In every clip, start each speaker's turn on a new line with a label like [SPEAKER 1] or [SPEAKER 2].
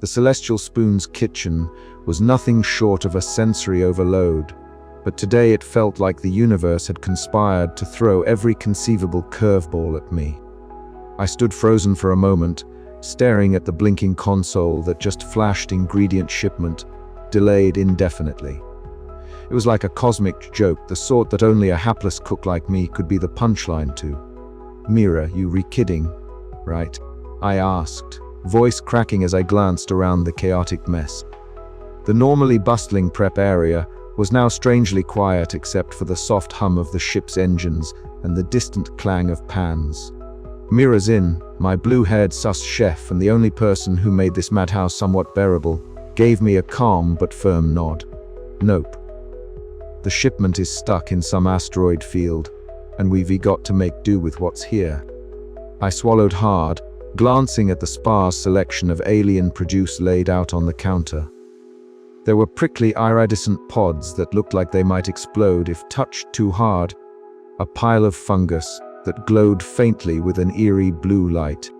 [SPEAKER 1] The Celestial Spoon's kitchen was nothing short of a sensory overload, but today it felt like the universe had conspired to throw every conceivable curveball at me. I stood frozen for a moment, staring at the blinking console that just flashed ingredient shipment, delayed indefinitely. It was like a cosmic joke, the sort that only a hapless cook like me could be the punchline to. "Mira, you re-kidding, right?" I asked, voice cracking as I glanced around the chaotic mess. The normally bustling prep area was now strangely quiet except for the soft hum of the ship's engines and the distant clang of pans. Mira's in, my blue-haired sus chef and the only person who made this madhouse somewhat bearable, gave me a calm but firm nod. "Nope. The shipment is stuck in some asteroid field, and we've got to make do with what's here." I swallowed hard, glancing at the sparse selection of alien produce laid out on the counter. There were prickly iridescent pods that looked like they might explode if touched too hard, a pile of fungus that glowed faintly with an eerie blue light,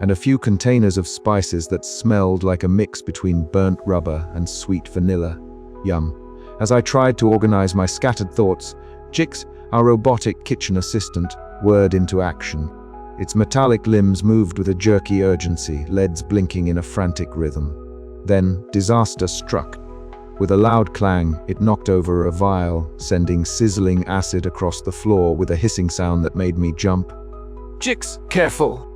[SPEAKER 1] and a few containers of spices that smelled like a mix between burnt rubber and sweet vanilla. Yum. As I tried to organize my scattered thoughts, Jix, our robotic kitchen assistant, whirred into action. Its metallic limbs moved with a jerky urgency, leads blinking in a frantic rhythm. Then, disaster struck. With a loud clang, it knocked over a vial, sending sizzling acid across the floor with a hissing sound that made me jump.
[SPEAKER 2] "Jix, careful!"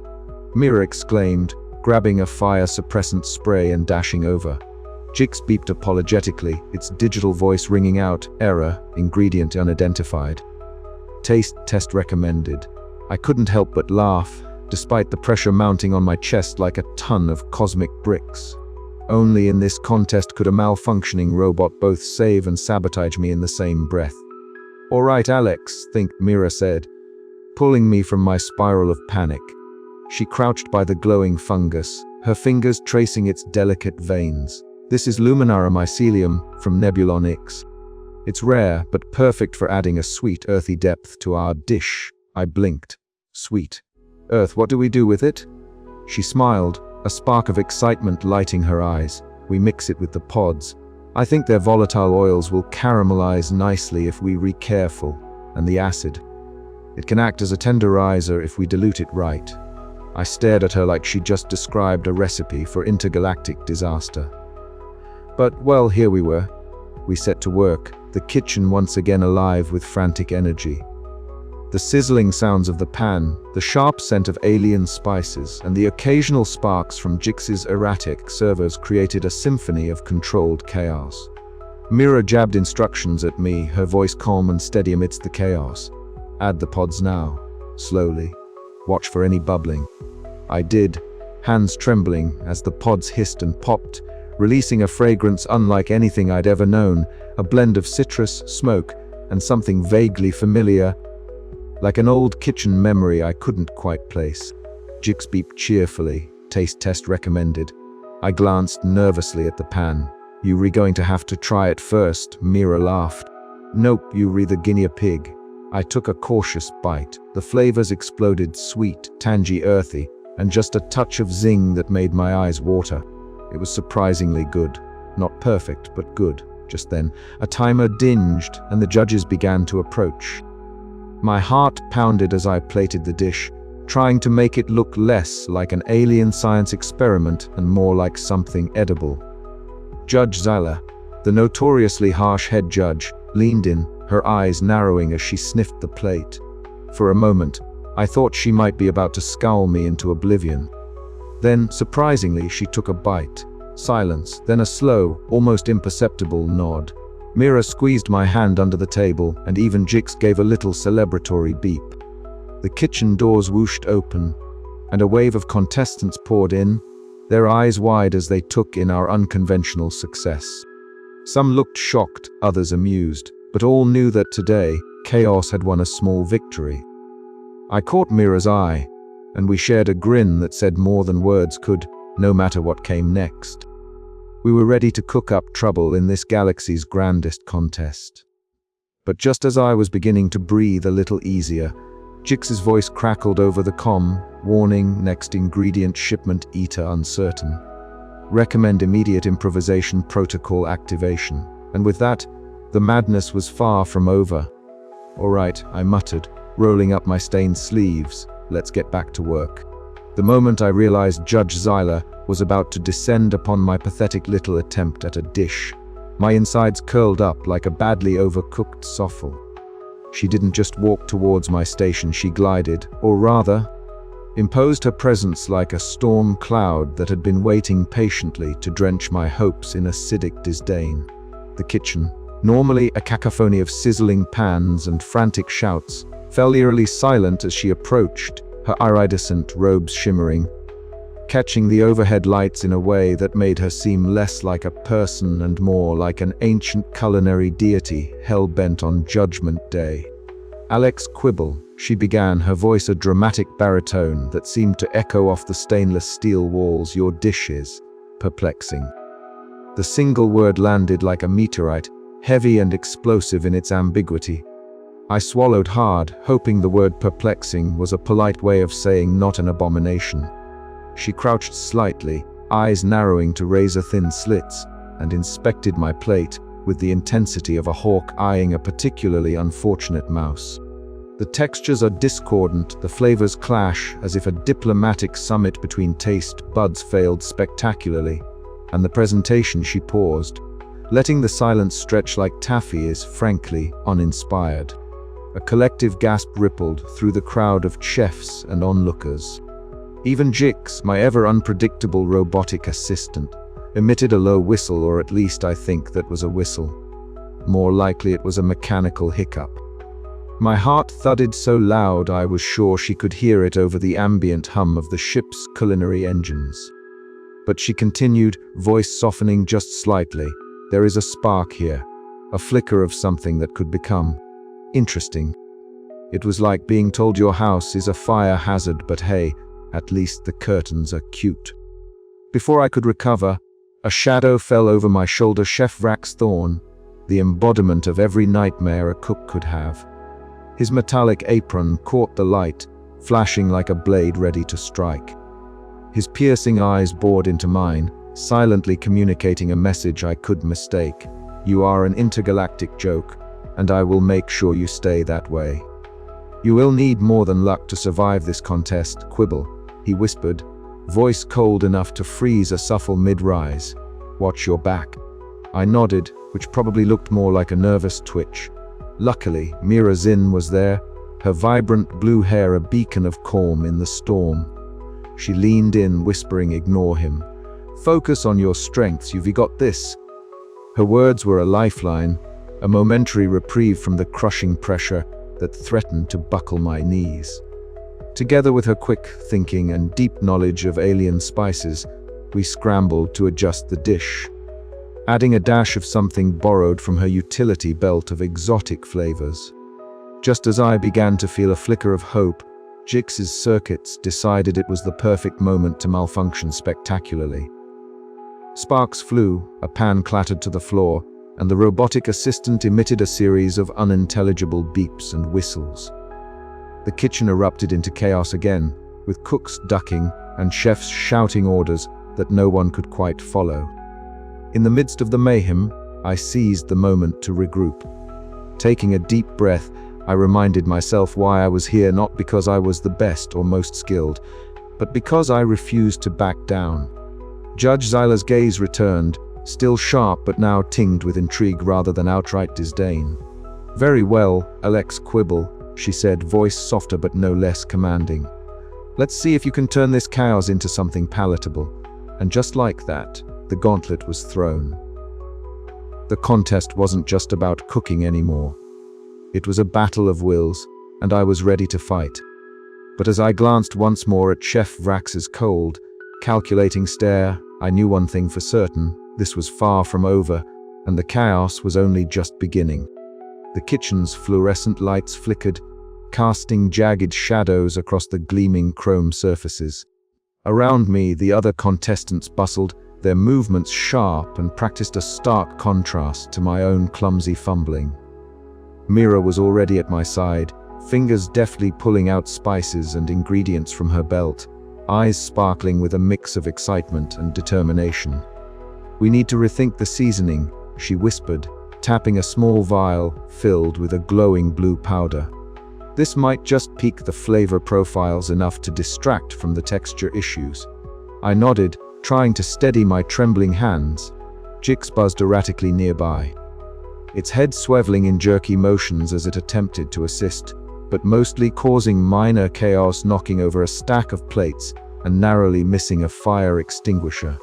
[SPEAKER 1] Mira exclaimed, grabbing a fire suppressant spray and dashing over. Jix beeped apologetically, its digital voice ringing out, "Error, ingredient unidentified. Taste test recommended." I couldn't help but laugh, despite the pressure mounting on my chest like a ton of cosmic bricks. Only in this contest could a malfunctioning robot both save and sabotage me in the same breath. "All right, Alex," Mira said, pulling me from my spiral of panic. She crouched by the glowing fungus, her fingers tracing its delicate veins. "This is Luminara mycelium from Nebulon X. It's rare, but perfect for adding a sweet, earthy depth to our dish." I blinked. "Sweet. Earth, what do we do with it?" She smiled, a spark of excitement lighting her eyes. "We mix it with the pods. I think their volatile oils will caramelize nicely if we be careful, and the acid. It can act as a tenderizer if we dilute it right." I stared at her like she'd just described a recipe for intergalactic disaster. But, well, here we were. We set to work, the kitchen once again alive with frantic energy. The sizzling sounds of the pan, the sharp scent of alien spices, and the occasional sparks from Jix's erratic servos created a symphony of controlled chaos. Mira jabbed instructions at me, her voice calm and steady amidst the chaos. "Add the pods now. Slowly. Watch for any bubbling." I did, hands trembling as the pods hissed and popped, releasing a fragrance unlike anything I'd ever known, a blend of citrus, smoke, and something vaguely familiar, like an old kitchen memory I couldn't quite place. Jix beeped cheerfully, "Taste test recommended." I glanced nervously at the pan. "You going to have to try it first," Mira laughed. "Nope, you the guinea pig." I took a cautious bite. The flavors exploded, sweet, tangy, earthy, and just a touch of zing that made my eyes water. It was surprisingly good. Not perfect, but good. Just then, a timer dinged, and the judges began to approach. My heart pounded as I plated the dish, trying to make it look less like an alien science experiment and more like something edible. Judge Zyla, the notoriously harsh head judge, leaned in, her eyes narrowing as she sniffed the plate. For a moment, I thought she might be about to scowl me into oblivion. Then, surprisingly, she took a bite. Silence, then a slow, almost imperceptible nod. Mira squeezed my hand under the table, and even Jix gave a little celebratory beep. The kitchen doors whooshed open, and a wave of contestants poured in, their eyes wide as they took in our unconventional success. Some looked shocked, others amused, but all knew that today, chaos had won a small victory. I caught Mira's eye, and we shared a grin that said more than words could, no matter what came next. We were ready to cook up trouble in this galaxy's grandest contest. But just as I was beginning to breathe a little easier, Jix's voice crackled over the comm, warning, next ingredient shipment eater uncertain. Recommend immediate improvisation protocol activation. And with that, the madness was far from over. All right, I muttered, rolling up my stained sleeves. Let's get back to work. The moment I realized Judge Zyler was about to descend upon my pathetic little attempt at a dish, my insides curled up like a badly overcooked souffle. She didn't just walk towards my station, she glided, or rather, imposed her presence like a storm cloud that had been waiting patiently to drench my hopes in acidic disdain. The kitchen, normally a cacophony of sizzling pans and frantic shouts, fell eerily silent as she approached, her iridescent robes shimmering, catching the overhead lights in a way that made her seem less like a person and more like an ancient culinary deity hell-bent on Judgment Day. "Alex Quibble," she began, her voice a dramatic baritone that seemed to echo off the stainless steel walls. "Your dish is perplexing." The single word landed like a meteorite, heavy and explosive in its ambiguity. I swallowed hard, hoping the word perplexing was a polite way of saying not an abomination. She crouched slightly, eyes narrowing to razor-thin slits, and inspected my plate with the intensity of a hawk eyeing a particularly unfortunate mouse. The textures are discordant, the flavors clash as if a diplomatic summit between taste buds failed spectacularly, and the presentation, she paused, letting the silence stretch like taffy, is frankly uninspired. A collective gasp rippled through the crowd of chefs and onlookers. Even Jix, my ever-unpredictable robotic assistant, emitted a low whistle, or at least I think that was a whistle. More likely it was a mechanical hiccup. My heart thudded so loud I was sure she could hear it over the ambient hum of the ship's culinary engines. But she continued, voice softening just slightly. "There is a spark here, a flicker of something that could become interesting." It was like being told your house is a fire hazard, but hey, at least the curtains are cute. Before I could recover, a shadow fell over my shoulder. Chef Vrax Thorne, the embodiment of every nightmare a cook could have. His metallic apron caught the light, flashing like a blade ready to strike. His piercing eyes bored into mine, silently communicating a message I could mistake. "You are an intergalactic joke, and I will make sure you stay that way. You will need more than luck to survive this contest, Quibble," he whispered, voice cold enough to freeze a Suffle mid-rise. "Watch your back." I nodded, which probably looked more like a nervous twitch. Luckily, Mira Zinn was there, her vibrant blue hair a beacon of calm in the storm. She leaned in, whispering, "Ignore him. Focus on your strengths, you've got this." Her words were a lifeline, a momentary reprieve from the crushing pressure that threatened to buckle my knees. Together with her quick thinking and deep knowledge of alien spices, we scrambled to adjust the dish, adding a dash of something borrowed from her utility belt of exotic flavors. Just as I began to feel a flicker of hope, Jix's circuits decided it was the perfect moment to malfunction spectacularly. Sparks flew, a pan clattered to the floor, and the robotic assistant emitted a series of unintelligible beeps and whistles. The kitchen erupted into chaos again, with cooks ducking and chefs shouting orders that no one could quite follow. In the midst of the mayhem, I seized the moment to regroup. Taking a deep breath, I reminded myself why I was here, not because I was the best or most skilled, but because I refused to back down. Judge Zyler's gaze returned, still sharp but now tinged with intrigue rather than outright disdain. "Very well, Alex Quibble," she said, voice softer but no less commanding. "Let's see if you can turn this chaos into something palatable." And just like that, the gauntlet was thrown. The contest wasn't just about cooking anymore. It was a battle of wills, and I was ready to fight. But as I glanced once more at Chef Vrax's cold, calculating stare, I knew one thing for certain: this was far from over, and the chaos was only just beginning. The kitchen's fluorescent lights flickered, casting jagged shadows across the gleaming chrome surfaces. Around me, the other contestants bustled, their movements sharp, and practiced a stark contrast to my own clumsy fumbling. Mira was already at my side, fingers deftly pulling out spices and ingredients from her belt, eyes sparkling with a mix of excitement and determination. "We need to rethink the seasoning," she whispered, tapping a small vial filled with a glowing blue powder. "This might just peak the flavor profiles enough to distract from the texture issues." I nodded, trying to steady my trembling hands. Jix buzzed erratically nearby, its head swiveling in jerky motions as it attempted to assist, but mostly causing minor chaos, knocking over a stack of plates and narrowly missing a fire extinguisher.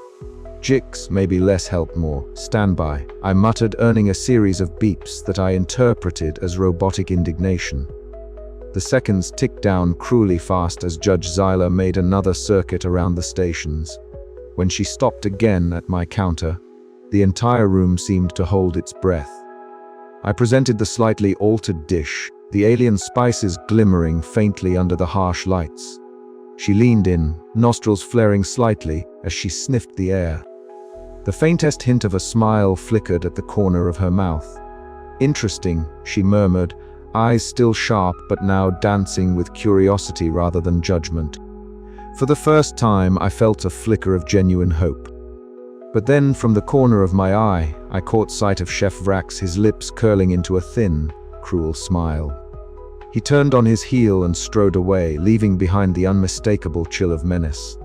[SPEAKER 1] "Jix, maybe less help more. Stand by," I muttered, earning a series of beeps that I interpreted as robotic indignation. The seconds ticked down cruelly fast as Judge Zyla made another circuit around the stations. When she stopped again at my counter, the entire room seemed to hold its breath. I presented the slightly altered dish, the alien spices glimmering faintly under the harsh lights. She leaned in, nostrils flaring slightly as she sniffed the air. The faintest hint of a smile flickered at the corner of her mouth. "Interesting," she murmured, eyes still sharp but now dancing with curiosity rather than judgment. For the first time, I felt a flicker of genuine hope. But then, from the corner of my eye, I caught sight of Chef Vrax, his lips curling into a thin, cruel smile. He turned on his heel and strode away, leaving behind the unmistakable chill of menace.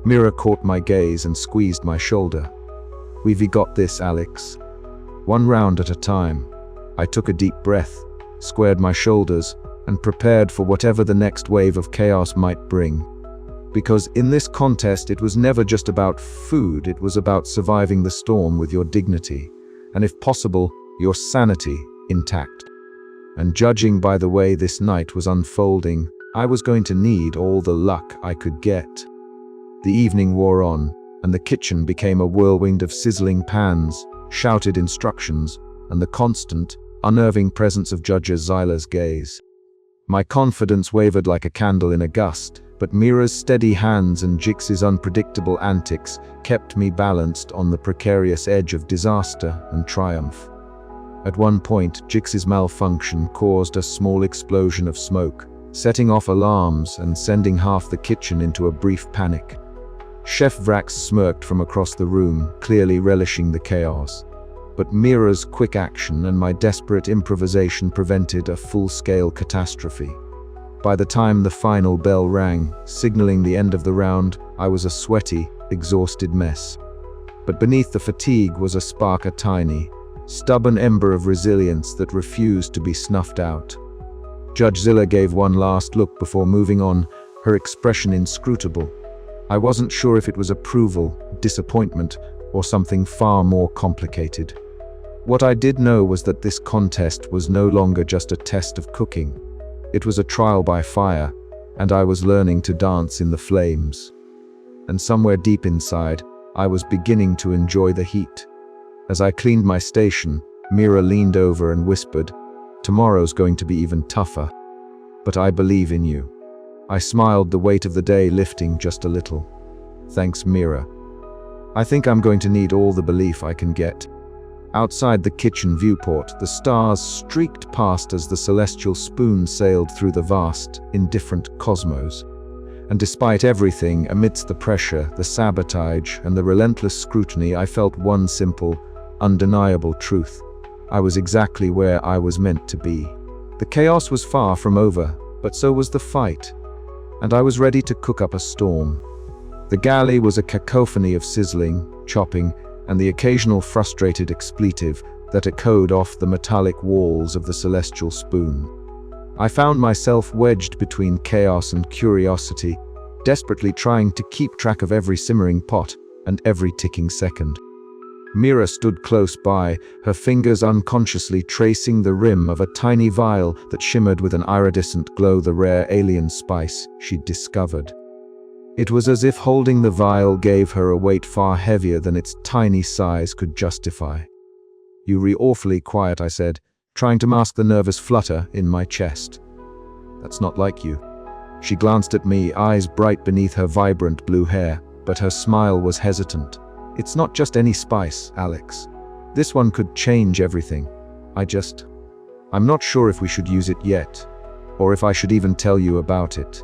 [SPEAKER 1] Mira caught my gaze and squeezed my shoulder. "We've got this, Alex. One round at a time." I took a deep breath, squared my shoulders, and prepared for whatever the next wave of chaos might bring. Because in this contest, it was never just about food, it was about surviving the storm with your dignity, and if possible, your sanity intact. And judging by the way this night was unfolding, I was going to need all the luck I could get. The evening wore on, and the kitchen became a whirlwind of sizzling pans, shouted instructions, and the constant, unnerving presence of Judge Zyla's gaze. My confidence wavered like a candle in a gust, but Mira's steady hands and Jix's unpredictable antics kept me balanced on the precarious edge of disaster and triumph. At one point, Jix's malfunction caused a small explosion of smoke, setting off alarms and sending half the kitchen into a brief panic. Chef Vrax smirked from across the room, clearly relishing the chaos. But Mira's quick action and my desperate improvisation prevented a full-scale catastrophe. By the time the final bell rang, signaling the end of the round, I was a sweaty, exhausted mess. But beneath the fatigue was a spark, a tiny, stubborn ember of resilience that refused to be snuffed out. Judge Zyla gave one last look before moving on, her expression inscrutable. I wasn't sure if it was approval, disappointment, or something far more complicated. What I did know was that this contest was no longer just a test of cooking. It was a trial by fire, and I was learning to dance in the flames. And somewhere deep inside, I was beginning to enjoy the heat. As I cleaned my station, Mira leaned over and whispered, "Tomorrow's going to be even tougher. But I believe in you." I smiled, the weight of the day lifting just a little. "Thanks, Mira. I think I'm going to need all the belief I can get." Outside the kitchen viewport, the stars streaked past as the celestial spoon sailed through the vast, indifferent cosmos. And despite everything, amidst the pressure, the sabotage, and the relentless scrutiny, I felt one simple, undeniable truth. I was exactly where I was meant to be. The chaos was far from over, but so was the fight. And I was ready to cook up a storm. The galley was a cacophony of sizzling, chopping, and the occasional frustrated expletive that echoed off the metallic walls of the celestial spoon. I found myself wedged between chaos and curiosity, desperately trying to keep track of every simmering pot and every ticking second. Mira stood close by, her fingers unconsciously tracing the rim of a tiny vial that shimmered with an iridescent glow, the rare alien spice she'd discovered. It was as if holding the vial gave her a weight far heavier than its tiny size could justify. "You're awfully quiet," I said, trying to mask the nervous flutter in my chest. "That's not like you." She glanced at me, eyes bright beneath her vibrant blue hair, but her smile was hesitant. "It's not just any spice, Alex. This one could change everything. I'm not sure if we should use it yet, or if I should even tell you about it."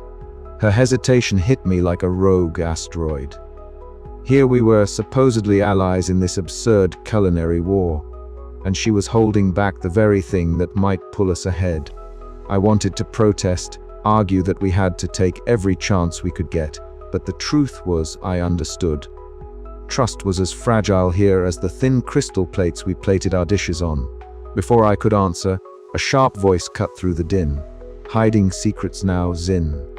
[SPEAKER 1] Her hesitation hit me like a rogue asteroid. Here we were, supposedly allies in this absurd culinary war, and she was holding back the very thing that might pull us ahead. I wanted to protest, argue that we had to take every chance we could get, but the truth was I understood. Trust was as fragile here as the thin crystal plates we plated our dishes on. Before I could answer, a sharp voice cut through the din. Hiding secrets now, Zin.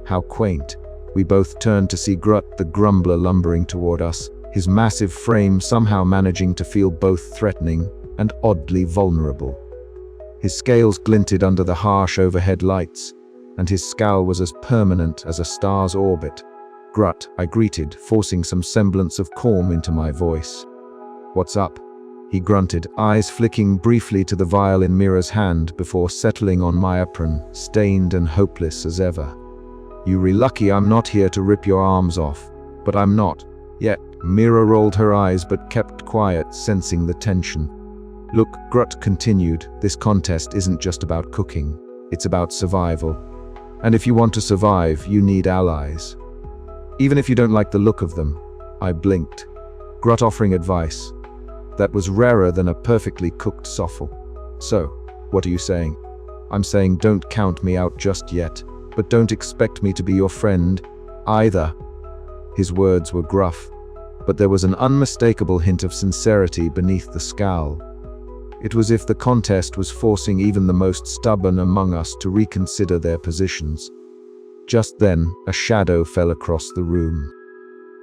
[SPEAKER 1] How quaint. We both turned to see Grut the Grumbler lumbering toward us, his massive frame somehow managing to feel both threatening and oddly vulnerable. His scales glinted under the harsh overhead lights, and his scowl was as permanent as a star's orbit. Grut, I greeted, forcing some semblance of calm into my voice. "What's up?" he grunted, eyes flicking briefly to the vial in Mira's hand before settling on my apron, stained and hopeless as ever. "You're lucky I'm not here to rip your arms off, but I'm not, yet." Mira rolled her eyes but kept quiet, sensing the tension. "Look," Grut continued, "this contest isn't just about cooking, it's about survival. And if you want to survive, you need allies. Even if you don't like the look of them." I blinked. Grut offering advice. That was rarer than a perfectly cooked soffle. "So, what are you saying?" "I'm saying don't count me out just yet, but don't expect me to be your friend either." His words were gruff, but there was an unmistakable hint of sincerity beneath the scowl. It was as if the contest was forcing even the most stubborn among us to reconsider their positions. Just then, a shadow fell across the room.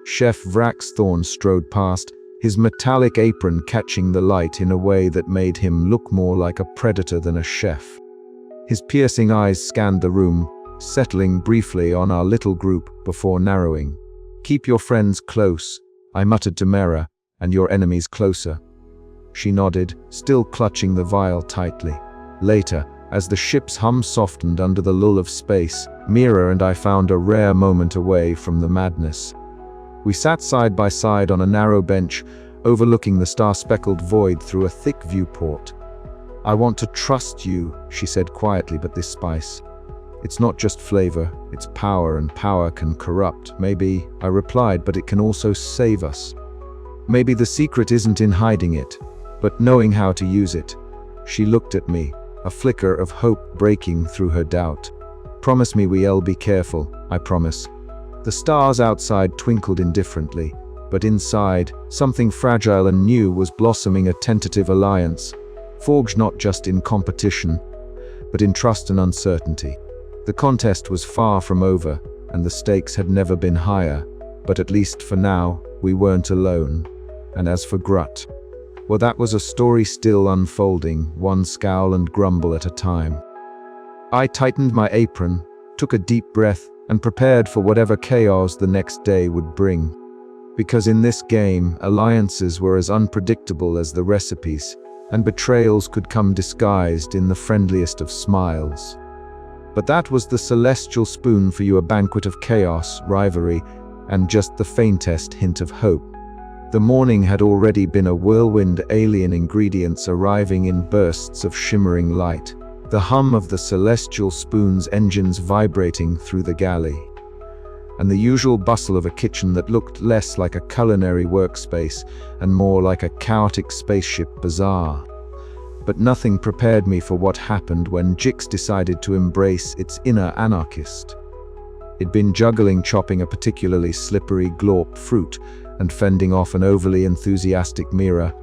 [SPEAKER 1] Chef Vraxthorn strode past, his metallic apron catching the light in a way that made him look more like a predator than a chef. His piercing eyes scanned the room, settling briefly on our little group before narrowing. "Keep your friends close," I muttered to Mira, "and your enemies closer." She nodded, still clutching the vial tightly. Later, as the ship's hum softened under the lull of space, Mira and I found a rare moment away from the madness. We sat side by side on a narrow bench, overlooking the star-speckled void through a thick viewport. "I want to trust you," she said quietly, "but this spice, it's not just flavor, it's power, and power can corrupt." "Maybe," I replied, "but it can also save us. Maybe the secret isn't in hiding it, but knowing how to use it." She looked at me, a flicker of hope breaking through her doubt. "Promise me we'll be careful." "I promise." The stars outside twinkled indifferently, but inside, something fragile and new was blossoming, a tentative alliance, forged not just in competition, but in trust and uncertainty. The contest was far from over, and the stakes had never been higher, but at least for now, we weren't alone. And as for Grut, well, that was a story still unfolding, one scowl and grumble at a time. I tightened my apron, took a deep breath, and prepared for whatever chaos the next day would bring. Because in this game, alliances were as unpredictable as the recipes, and betrayals could come disguised in the friendliest of smiles. But that was the celestial spoon for you, a banquet of chaos, rivalry, and just the faintest hint of hope. The morning had already been a whirlwind, alien ingredients arriving in bursts of shimmering light, the hum of the celestial spoon's engines vibrating through the galley, and the usual bustle of a kitchen that looked less like a culinary workspace and more like a chaotic spaceship bazaar. But nothing prepared me for what happened when Jix decided to embrace its inner anarchist. It'd been juggling chopping a particularly slippery glorp fruit and fending off an overly enthusiastic Mira,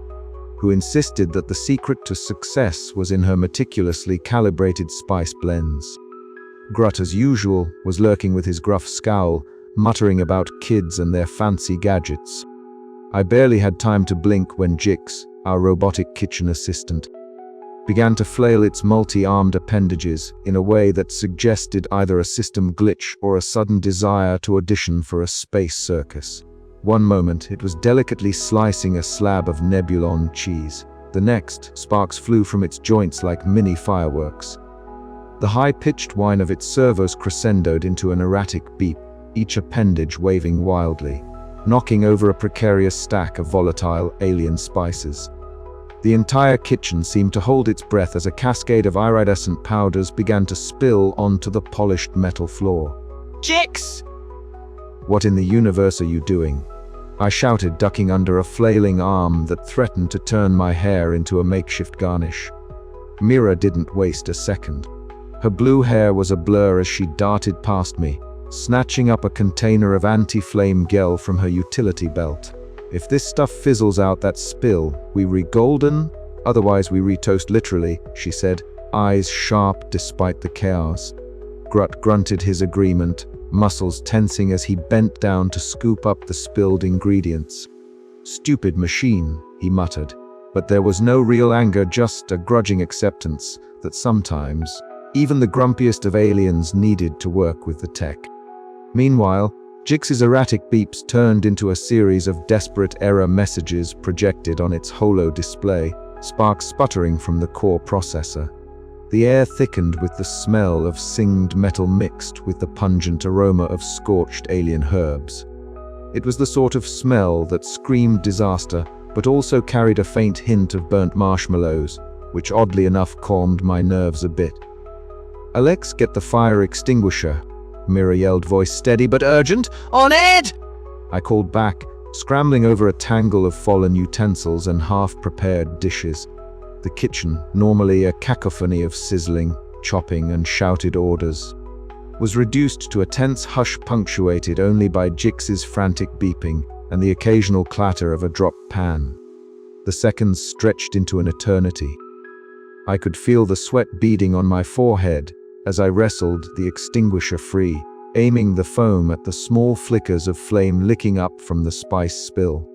[SPEAKER 1] who insisted that the secret to success was in her meticulously calibrated spice blends. Grut, as usual, was lurking with his gruff scowl, muttering about kids and their fancy gadgets. I barely had time to blink when Jix, our robotic kitchen assistant, began to flail its multi-armed appendages in a way that suggested either a system glitch or a sudden desire to audition for a space circus. One moment, it was delicately slicing a slab of Nebulon cheese. The next, sparks flew from its joints like mini fireworks. The high-pitched whine of its servos crescendoed into an erratic beep, each appendage waving wildly, knocking over a precarious stack of volatile alien spices. The entire kitchen seemed to hold its breath as a cascade of iridescent powders began to spill onto the polished metal floor.
[SPEAKER 2] Jix!
[SPEAKER 1] What in the universe are you doing? I shouted, ducking under a flailing arm that threatened to turn my hair into a makeshift garnish. Mira didn't waste a second. Her blue hair was a blur as she darted past me, snatching up a container of anti-flame gel from her utility belt. If this stuff fizzles out that spill, we re-golden, otherwise we re-toast literally, she said, eyes sharp despite the chaos. Grut grunted his agreement, muscles tensing as he bent down to scoop up the spilled ingredients. Stupid machine, he muttered, but there was no real anger, just a grudging acceptance that sometimes even the grumpiest of aliens needed to work with the tech. Meanwhile, Jix's erratic beeps turned into a series of desperate error messages projected on its holo display, sparks sputtering from the core processor. The air thickened with the smell of singed metal mixed with the pungent aroma of scorched alien herbs. It was the sort of smell that screamed disaster, but also carried a faint hint of burnt marshmallows, which oddly enough calmed my nerves a bit. "Alex, get the fire extinguisher," Mira yelled, voice steady but urgent.
[SPEAKER 2] On it!
[SPEAKER 1] I called back, scrambling over a tangle of fallen utensils and half-prepared dishes. The kitchen, normally a cacophony of sizzling, chopping, and shouted orders, was reduced to a tense hush punctuated only by Jix's frantic beeping and the occasional clatter of a dropped pan. The seconds stretched into an eternity. I could feel the sweat beading on my forehead as I wrestled the extinguisher free, aiming the foam at the small flickers of flame licking up from the spice spill.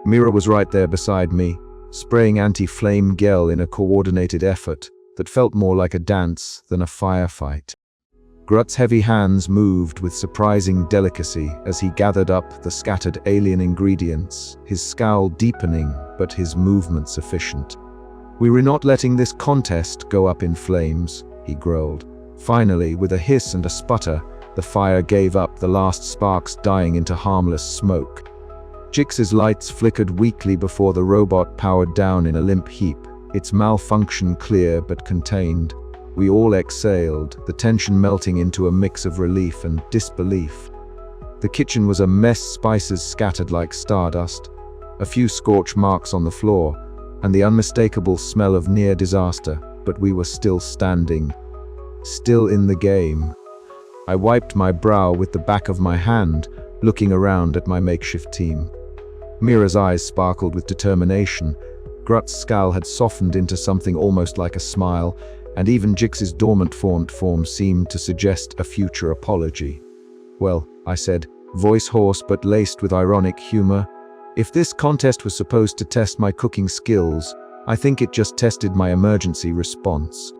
[SPEAKER 1] Mira was right there beside me, spraying anti-flame gel in a coordinated effort that felt more like a dance than a firefight. Grut's heavy hands moved with surprising delicacy as he gathered up the scattered alien ingredients, his scowl deepening but his movements efficient. "We were not letting this contest go up in flames," he growled. Finally, with a hiss and a sputter, the fire gave up, the last sparks dying into harmless smoke. Jix's lights flickered weakly before the robot powered down in a limp heap, its malfunction clear but contained. We all exhaled, the tension melting into a mix of relief and disbelief. The kitchen was a mess, spices scattered like stardust, a few scorch marks on the floor, and the unmistakable smell of near disaster, but we were still standing, still in the game. I wiped my brow with the back of my hand, looking around at my makeshift team. Mira's eyes sparkled with determination. Grut's scowl had softened into something almost like a smile, and even Jix's dormant form seemed to suggest a future apology. "Well," I said, voice hoarse but laced with ironic humor, "if this contest was supposed to test my cooking skills, I think it just tested my emergency response."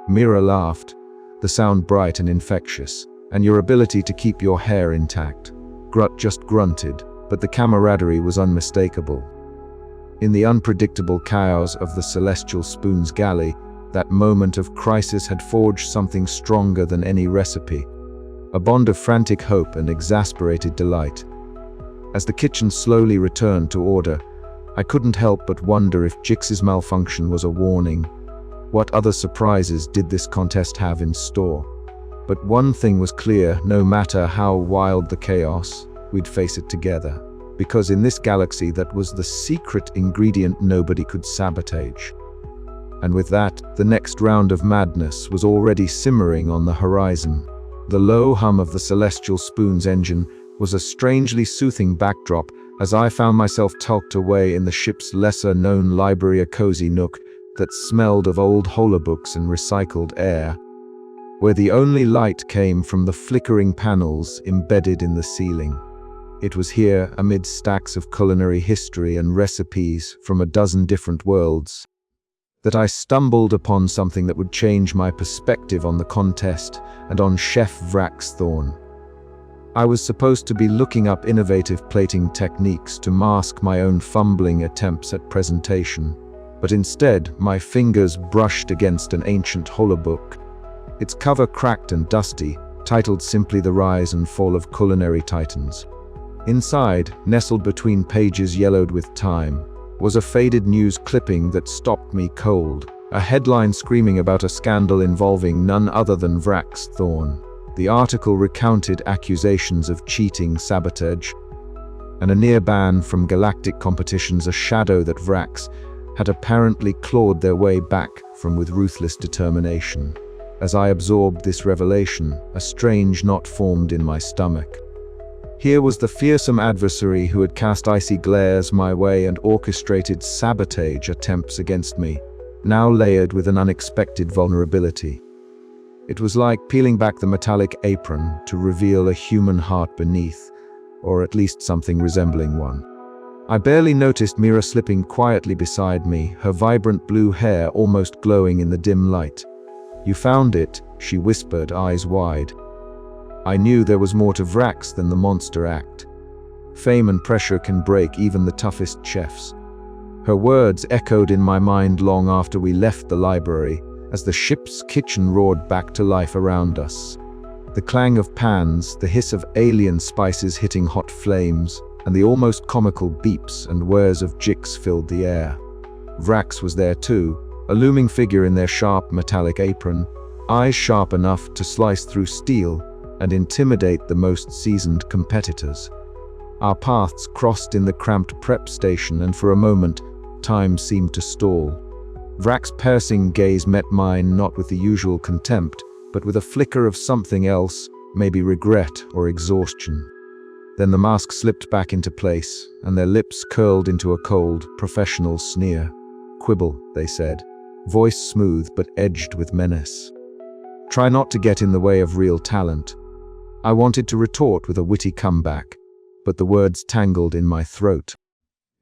[SPEAKER 1] Mira laughed, the sound bright and infectious, "and your ability to keep your hair intact." Grut just grunted, but the camaraderie was unmistakable. In the unpredictable chaos of the Celestial Spoon's galley, that moment of crisis had forged something stronger than any recipe, a bond of frantic hope and exasperated delight. As the kitchen slowly returned to order, I couldn't help but wonder if Jix's malfunction was a warning. What other surprises did this contest have in store? But one thing was clear: no matter how wild the chaos, we'd face it together. Because in this galaxy, that was the secret ingredient nobody could sabotage. And with that, the next round of madness was already simmering on the horizon. The low hum of the Celestial Spoon's engine was a strangely soothing backdrop as I found myself tucked away in the ship's lesser-known library, a cozy nook that smelled of old holobooks and recycled air, where the only light came from the flickering panels embedded in the ceiling. It was here, amid stacks of culinary history and recipes from a dozen different worlds, that I stumbled upon something that would change my perspective on the contest and on Chef Vraxthorn. I was supposed to be looking up innovative plating techniques to mask my own fumbling attempts at presentation, but instead my fingers brushed against an ancient holobook, its cover cracked and dusty, titled simply "The Rise and Fall of Culinary Titans." Inside, nestled between pages yellowed with time, was a faded news clipping that stopped me cold, a headline screaming about a scandal involving none other than Vraxthorn. The article recounted accusations of cheating, sabotage, and a near ban from galactic competitions, a shadow that Vrax had apparently clawed their way back from with ruthless determination. As I absorbed this revelation, a strange knot formed in my stomach. Here was the fearsome adversary who had cast icy glares my way and orchestrated sabotage attempts against me, now layered with an unexpected vulnerability. It was like peeling back the metallic apron to reveal a human heart beneath, or at least something resembling one. I barely noticed Mira slipping quietly beside me, her vibrant blue hair almost glowing in the dim light. "You found it," she whispered, eyes wide. I knew there was more to Vrax than the monster act. Fame and pressure can break even the toughest chefs. Her words echoed in my mind long after we left the library, as the ship's kitchen roared back to life around us. The clang of pans, the hiss of alien spices hitting hot flames, and the almost comical beeps and whirs of Jix filled the air. Vrax was there too, a looming figure in their sharp metallic apron, eyes sharp enough to slice through steel and intimidate the most seasoned competitors. Our paths crossed in the cramped prep station, and for a moment, time seemed to stall. Vrax's piercing gaze met mine not with the usual contempt, but with a flicker of something else, maybe regret or exhaustion. Then the mask slipped back into place, and their lips curled into a cold, professional sneer. "Quibble," they said, voice smooth but edged with menace. "Try not to get in the way of real talent." I wanted to retort with a witty comeback, but the words tangled in my throat.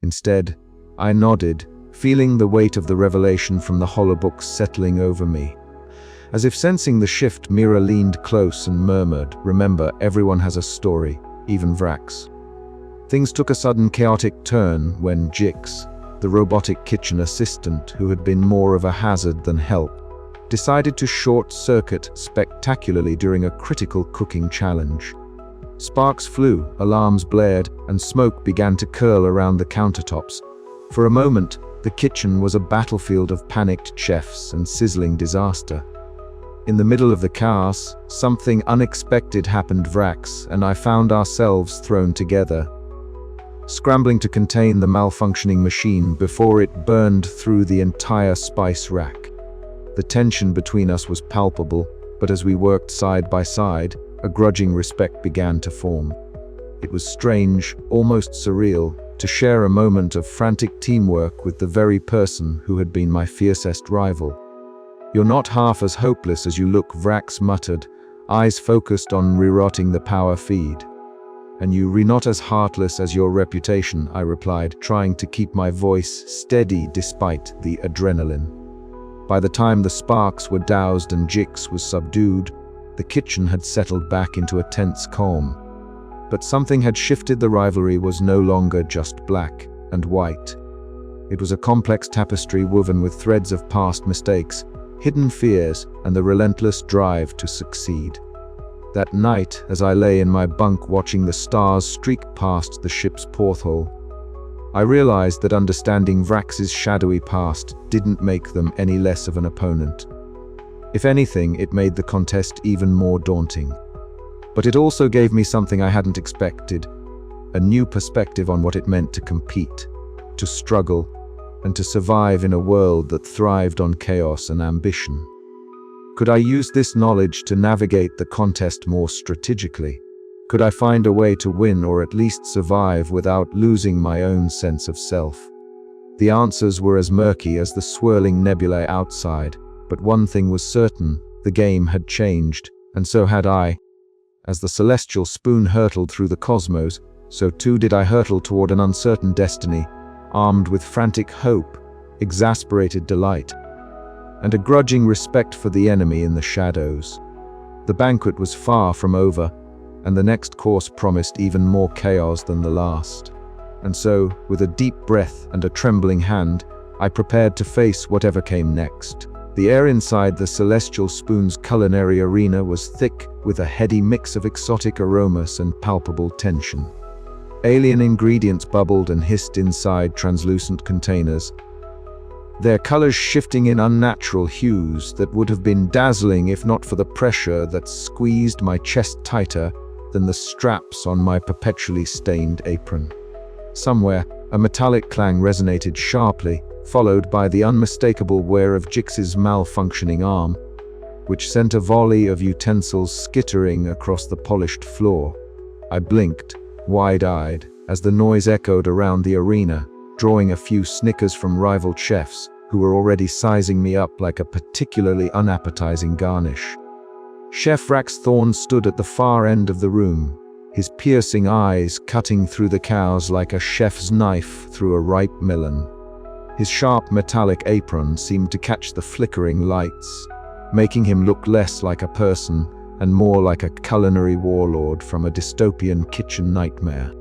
[SPEAKER 1] Instead, I nodded, feeling the weight of the revelation from the holobooks settling over me. As if sensing the shift, Mira leaned close and murmured, "Remember, everyone has a story, even Vrax." Things took a sudden chaotic turn when Jix, the robotic kitchen assistant who had been more of a hazard than help, decided to short-circuit spectacularly during a critical cooking challenge. Sparks flew, alarms blared, and smoke began to curl around the countertops. For a moment, the kitchen was a battlefield of panicked chefs and sizzling disaster. In the middle of the chaos, something unexpected happened. Vrax and I found ourselves thrown together, scrambling to contain the malfunctioning machine before it burned through the entire spice rack. The tension between us was palpable, but as we worked side by side, a grudging respect began to form. It was strange, almost surreal, to share a moment of frantic teamwork with the very person who had been my fiercest rival. "You're not half as hopeless as you look," Vrax muttered, eyes focused on rerouting the power feed. "And you're not as heartless as your reputation," I replied, trying to keep my voice steady despite the adrenaline. By the time the sparks were doused and Jix was subdued, the kitchen had settled back into a tense calm. But something had shifted. The rivalry was no longer just black and white. It was a complex tapestry woven with threads of past mistakes, hidden fears, and the relentless drive to succeed. That night, as I lay in my bunk watching the stars streak past the ship's porthole, I realized that understanding Vrax's shadowy past didn't make them any less of an opponent. If anything, it made the contest even more daunting. But it also gave me something I hadn't expected, a new perspective on what it meant to compete, to struggle, and to survive in a world that thrived on chaos and ambition. Could I use this knowledge to navigate the contest more strategically? Could I find a way to win, or at least survive, without losing my own sense of self? The answers were as murky as the swirling nebulae outside, but one thing was certain: the game had changed, and so had I. As the celestial spoon hurtled through the cosmos, so too did I hurtle toward an uncertain destiny, armed with frantic hope, exasperated delight, and a grudging respect for the enemy in the shadows. The banquet was far from over, and the next course promised even more chaos than the last. And so, with a deep breath and a trembling hand, I prepared to face whatever came next. The air inside the celestial spoon's culinary arena was thick with a heady mix of exotic aromas and palpable tension. Alien ingredients bubbled and hissed inside translucent containers, their colors shifting in unnatural hues that would have been dazzling if not for the pressure that squeezed my chest tighter than the straps on my perpetually stained apron. Somewhere, a metallic clang resonated sharply, followed by the unmistakable whir of Jix's malfunctioning arm, which sent a volley of utensils skittering across the polished floor. I blinked, wide-eyed, as the noise echoed around the arena, drawing a few snickers from rival chefs who were already sizing me up like a particularly unappetizing garnish. Chef Rax Thorn stood at the far end of the room, his piercing eyes cutting through the cows like a chef's knife through a ripe melon. His sharp metallic apron seemed to catch the flickering lights, making him look less like a person and more like a culinary warlord from a dystopian kitchen nightmare.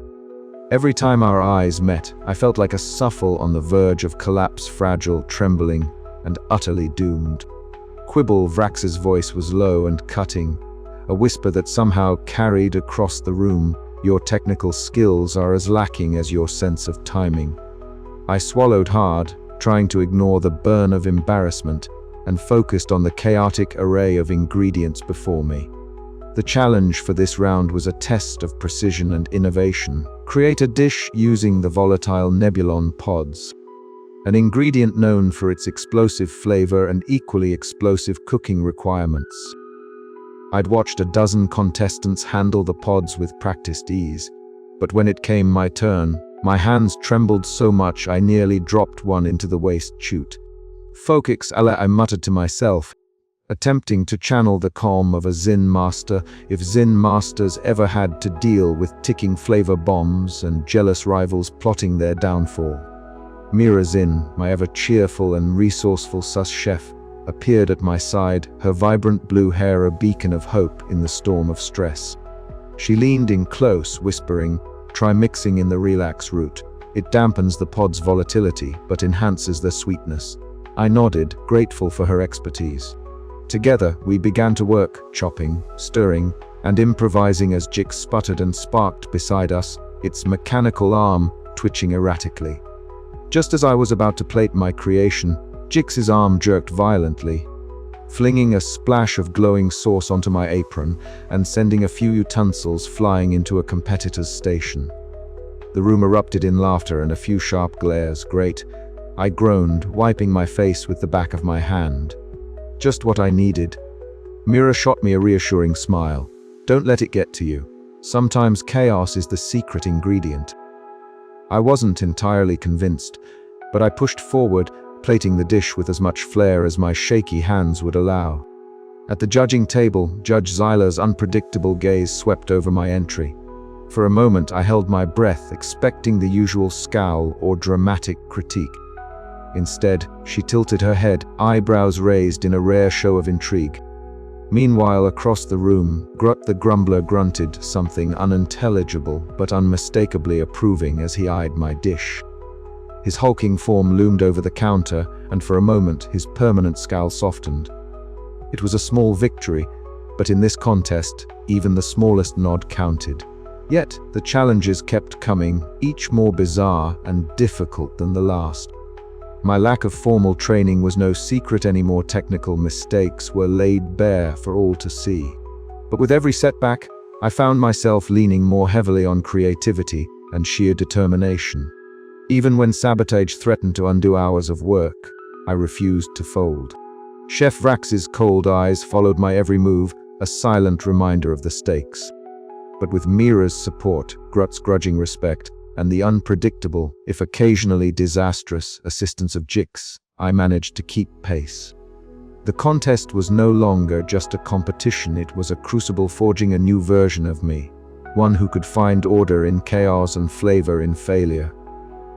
[SPEAKER 1] Every time our eyes met, I felt like a Suffle on the verge of collapse, fragile, trembling, and utterly doomed. Quibble Vrax's voice was low and cutting, a whisper that somehow carried across the room. Your technical skills are as lacking as your sense of timing. I swallowed hard, trying to ignore the burn of embarrassment, and focused on the chaotic array of ingredients before me. The challenge for this round was a test of precision and innovation. Create a dish using the volatile Nebulon pods, an ingredient known for its explosive flavor and equally explosive cooking requirements. I'd watched a dozen contestants handle the pods with practiced ease, but when it came my turn, my hands trembled so much I nearly dropped one into the waste chute. Focus, I muttered to myself, attempting to channel the calm of a Zen master if Zen masters ever had to deal with ticking flavor bombs and jealous rivals plotting their downfall. Mira Zin, my ever-cheerful and resourceful sus chef, appeared at my side, her vibrant blue hair a beacon of hope in the storm of stress. She leaned in close, whispering, "Try mixing in the relax root. It dampens the pod's volatility, but enhances their sweetness." I nodded, grateful for her expertise. Together, we began to work, chopping, stirring, and improvising as Jix sputtered and sparked beside us, its mechanical arm twitching erratically. Just as I was about to plate my creation, Jix's arm jerked violently, flinging a splash of glowing sauce onto my apron and sending a few utensils flying into a competitor's station. The room erupted in laughter and a few sharp glares. "Great," I groaned, wiping my face with the back of my hand. "Just what I needed." Mira shot me a reassuring smile. "Don't let it get to you. Sometimes chaos is the secret ingredient." I wasn't entirely convinced, but I pushed forward, plating the dish with as much flair as my shaky hands would allow. At the judging table, Judge Zyla's unpredictable gaze swept over my entry. For a moment, I held my breath, expecting the usual scowl or dramatic critique. Instead, she tilted her head, eyebrows raised in a rare show of intrigue. Meanwhile, across the room, Grut the Grumbler grunted something unintelligible but unmistakably approving as he eyed my dish. His hulking form loomed over the counter, and for a moment his permanent scowl softened. It was a small victory, but in this contest, even the smallest nod counted. Yet, the challenges kept coming, each more bizarre and difficult than the last. My lack of formal training was no secret anymore. Technical mistakes were laid bare for all to see. But with every setback, I found myself leaning more heavily on creativity and sheer determination. Even when sabotage threatened to undo hours of work, I refused to fold. Chef Vrax's cold eyes followed my every move, a silent reminder of the stakes. But with Mira's support, Grut's grudging respect, and the unpredictable, if occasionally disastrous, assistance of Jix, I managed to keep pace. The contest was no longer just a competition, it was a crucible forging a new version of me, one who could find order in chaos and flavor in failure.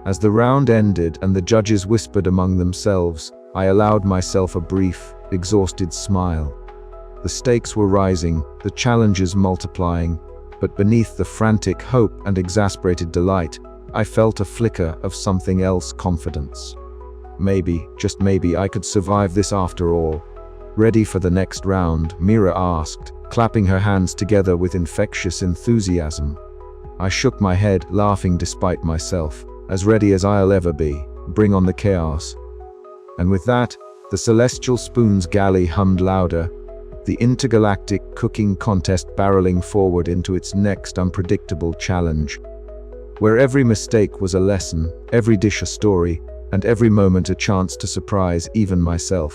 [SPEAKER 1] As the round ended and the judges whispered among themselves, I allowed myself a brief, exhausted smile. The stakes were rising, the challenges multiplying, but beneath the frantic hope and exasperated delight, I felt a flicker of something else: confidence. Maybe, just maybe, I could survive this after all. "Ready for the next round?" Mira asked, clapping her hands together with infectious enthusiasm. I shook my head, laughing despite myself. "As ready as I'll ever be. Bring on the chaos." And with that, the celestial spoon's galley hummed louder, the intergalactic cooking contest barreling forward into its next unpredictable challenge, where every mistake was a lesson, every dish a story, and every moment a chance to surprise even myself.